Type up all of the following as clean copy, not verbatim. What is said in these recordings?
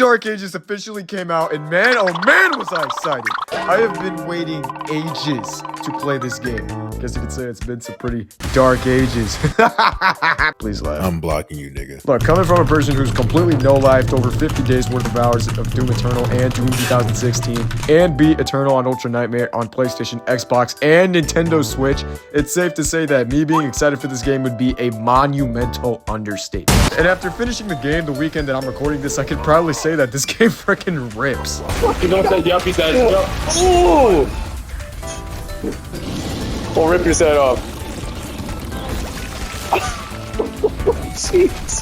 Dark Ages officially came out, and man, oh man, was I excited. I have been waiting ages to play this game. Guess you could say it's been some pretty dark ages. Please laugh. I'm blocking you, nigga. Look, coming from a person who's completely no-lifed over 50 days worth of hours of Doom Eternal and Doom 2016, and beat Eternal on Ultra Nightmare on PlayStation, Xbox, and Nintendo Switch, it's safe to say that me being excited for this game would be a monumental understatement. And after finishing the game the weekend that I'm recording this, I could probably say that this game freaking rips. You don't say yuppie that. Ooh! Or rip your head off. Jeez.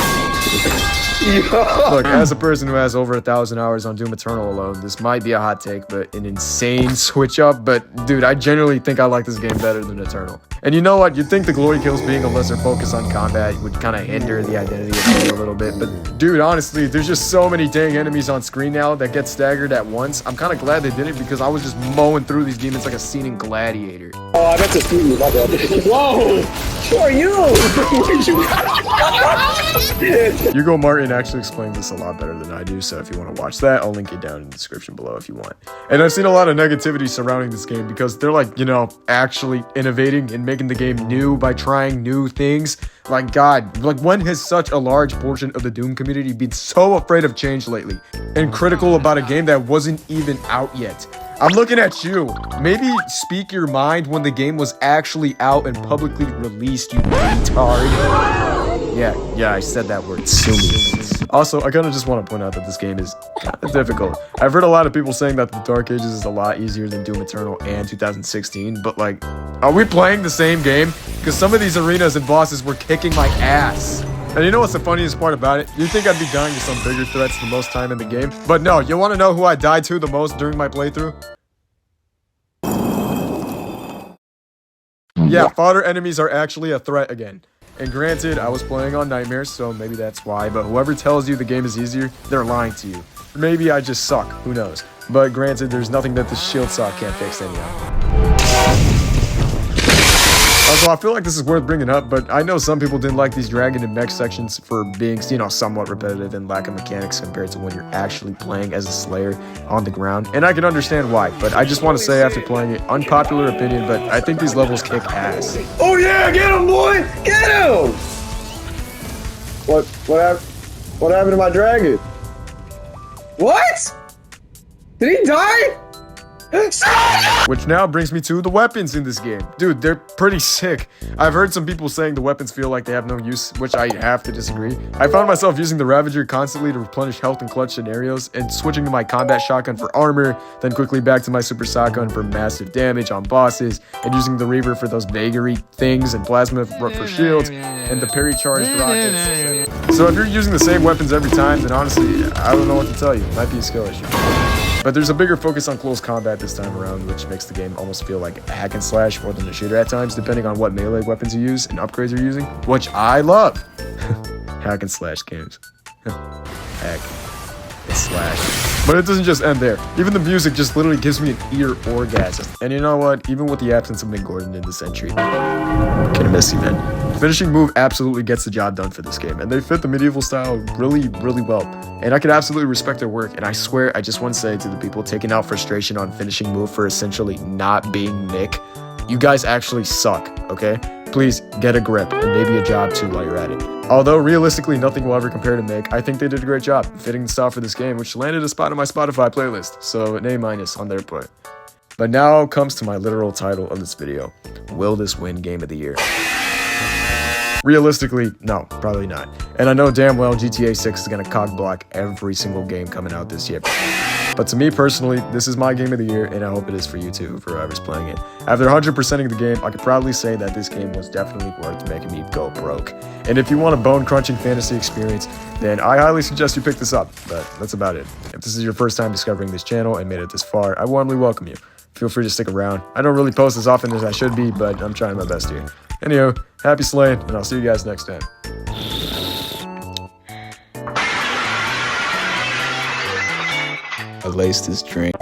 Look, as a person who has over 1,000 hours on Doom Eternal alone, this might be a hot take, but an insane switch up. But dude, I genuinely think I like this game better than Eternal. And you know what? You'd think the glory kills being a lesser focus on combat would kind of hinder the identity of the game a little bit. But dude, honestly, there's just so many dang enemies on screen now that get staggered at once. I'm kind of glad they did it because I was just mowing through these demons like a scene in Gladiator. Oh, I meant to shoot you, my bad. Whoa! Who are you? Hugo Martin actually explains this a lot better than I do, so if you want to watch that, I'll link it down in the description below if you want. And I've seen a lot of negativity surrounding this game because they're like, you know, actually innovating and making the game new by trying new things. Like, God, like when has such a large portion of the Doom community been so afraid of change lately and critical about a game that wasn't even out yet? I'm looking at you. Maybe speak your mind when the game was actually out and publicly released, you retard. Yeah, I said that word. Sue me. Also, I kind of just want to point out that this game is kind of difficult. I've heard a lot of people saying that the Dark Ages is a lot easier than Doom Eternal and 2016, but like, are we playing the same game? Because some of these arenas and bosses were kicking my ass. And you know what's the funniest part about it? You'd think I'd be dying to some bigger threats the most time in the game. But no, you want to know who I died to the most during my playthrough? Yeah, fodder enemies are actually a threat again. And granted, I was playing on Nightmares, so maybe that's why, but whoever tells you the game is easier, they're lying to you. Maybe I just suck, who knows. But granted, there's nothing that the shield saw can't fix anyhow. Also, I feel like this is worth bringing up, but I know some people didn't like these dragon and mech sections for being, you know, somewhat repetitive and lack of mechanics compared to when you're actually playing as a Slayer on the ground. And I can understand why, but I just want to say after playing it, unpopular opinion, but I think these levels kick ass. Oh yeah, get him, boy! Get him! What happened to my dragon? What? Did he die? Which now brings me to the weapons in this game. Dude, they're pretty sick. I've heard some people saying the weapons feel like they have no use, which I have to disagree. I found myself using the Ravager constantly to replenish health in clutch scenarios, and switching to my combat shotgun for armor, then quickly back to my super shotgun for massive damage on bosses, and using the Reaver for those vagary things, and plasma for shields, and the parry charged rockets. So if you're using the same weapons every time, then honestly, I don't know what to tell you. It might be a skill issue. But there's a bigger focus on close combat this time around, which makes the game almost feel like a hack and slash more than a shooter at times, depending on what melee weapons you use and upgrades you're using, which I love. Hack and slash games. Hack and slash. But it doesn't just end there. Even the music just literally gives me an ear orgasm. And you know what? Even with the absence of Mick Gordon in this entry, kinda miss you, man. Finishing Move absolutely gets the job done for this game, and they fit the medieval style really, really well. And I could absolutely respect their work, and I swear, I just want to say to the people taking out frustration on Finishing Move for essentially not being Mick, you guys actually suck, okay? Please get a grip, and maybe a job too while you're at it. Although realistically nothing will ever compare to Mick, I think they did a great job fitting the style for this game, which landed a spot on my Spotify playlist, so an A- on their part. But now comes to my literal title of this video. Will this win Game of the Year? Realistically, no, probably not. And I know damn well GTA 6 is going to cock-block every single game coming out this year. But to me personally, this is my Game of the Year, and I hope it is for you too, for whoever's playing it. After 100%ing the game, I could proudly say that this game was definitely worth making me go broke. And if you want a bone-crunching fantasy experience, then I highly suggest you pick this up, but that's about it. If this is your first time discovering this channel and made it this far, I warmly welcome you. Feel free to stick around. I don't really post as often as I should be, but I'm trying my best here. Anywho, happy slaying, and I'll see you guys next time. I laced this drink.